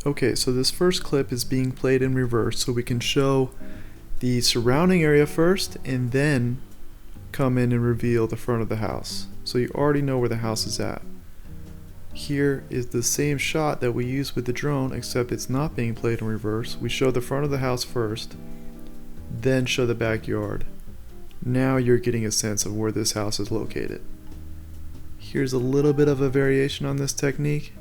Okay, so this first clip is being played in reverse, so we can show the surrounding area first and then come in and reveal the front of the house. So you already know where the house is at. Here is the same shot that we used with the drone, except it's not being played in reverse. We show the front of the house first, then show the backyard. Now you're getting a sense of where this house is located. Here's a little bit of a variation on this technique.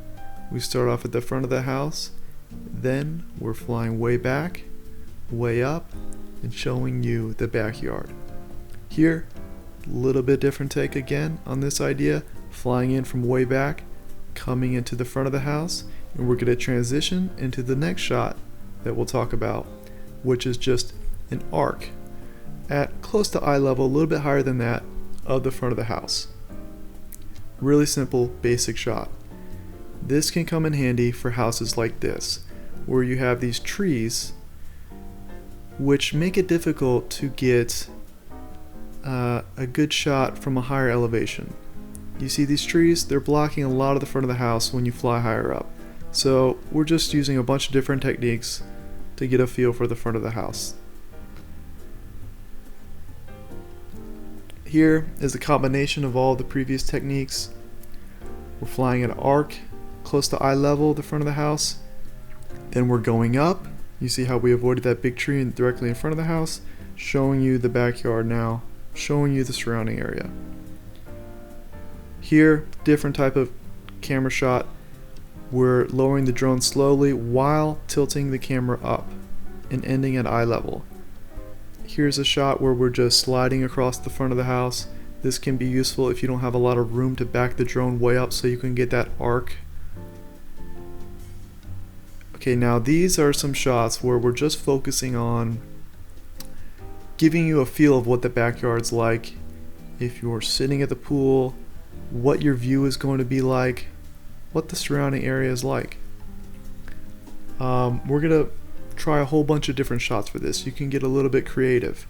We start off at the front of the house, then we're flying way back, way up, and showing you the backyard. Here, a little bit different take again on this idea, flying in from way back, coming into the front of the house, and we're going to transition into the next shot that we'll talk about, which is just an arc at close to eye level, a little bit higher than that, of the front of the house. Really simple, basic shot. This can come in handy for houses like this, where you have these trees which make it difficult to get a good shot from a higher elevation. You see these trees, they're blocking a lot of the front of the house when you fly higher up. So we're just using a bunch of different techniques to get a feel for the front of the house. Here is a combination of all the previous techniques. We're flying at an arc close to eye level of the front of the house. Then we're going up. You see how we avoided that big tree directly in front of the house, showing you the backyard now, showing you the surrounding area. Here, different type of camera shot. We're lowering the drone slowly while tilting the camera up and ending at eye level. Here's a shot where we're just sliding across the front of the house. This can be useful if you don't have a lot of room to back the drone way up so you can get that arc. Okay, now these are some shots where we're just focusing on giving you a feel of what the backyard's like. If you're sitting at the pool, what your view is going to be like, what the surrounding area is like. We're gonna try a whole bunch of different shots for this. You can get a little bit creative.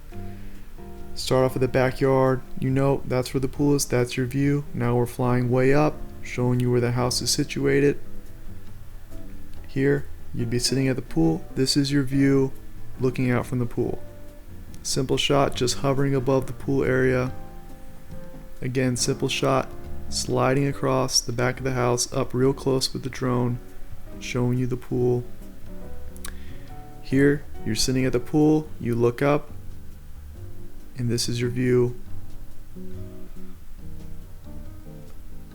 Start off with the backyard. You know that's where the pool is, that's your view. Now we're flying way up, showing you where the house is situated. Here, you'd be sitting at the pool. This is your view looking out from the pool. Simple shot, just hovering above the pool area. Again, simple shot, sliding across the back of the house up real close with the drone, showing you the pool. Here, you're sitting at the pool, you look up, and this is your view.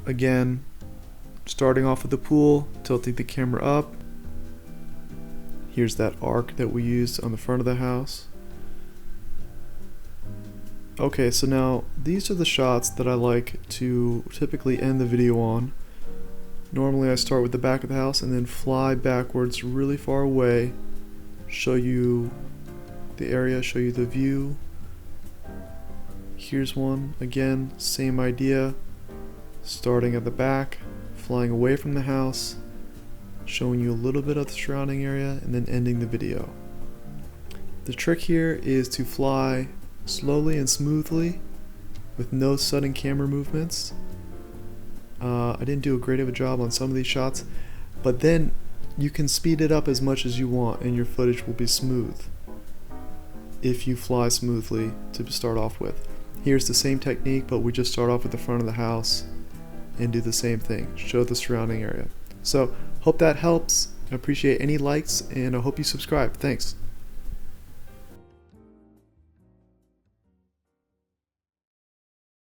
Again, starting off with the pool, tilting the camera up. Here's that arc that we used on the front of the house. Okay, so now these are the shots that I like to typically end the video on. Normally I start with the back of the house and then fly backwards really far away, show you the area, show you the view. Here's one, again, same idea, starting at the back, flying away from the house, showing you a little bit of the surrounding area, and then ending the video. The trick here is to fly slowly and smoothly with no sudden camera movements. I didn't do a great of a job on some of these shots, but then you can speed it up as much as you want and your footage will be smooth if you fly smoothly to start off with. Here's the same technique, but we just start off with the front of the house and do the same thing, show the surrounding area. So hope that helps. I appreciate any likes and I hope you subscribe. Thanks.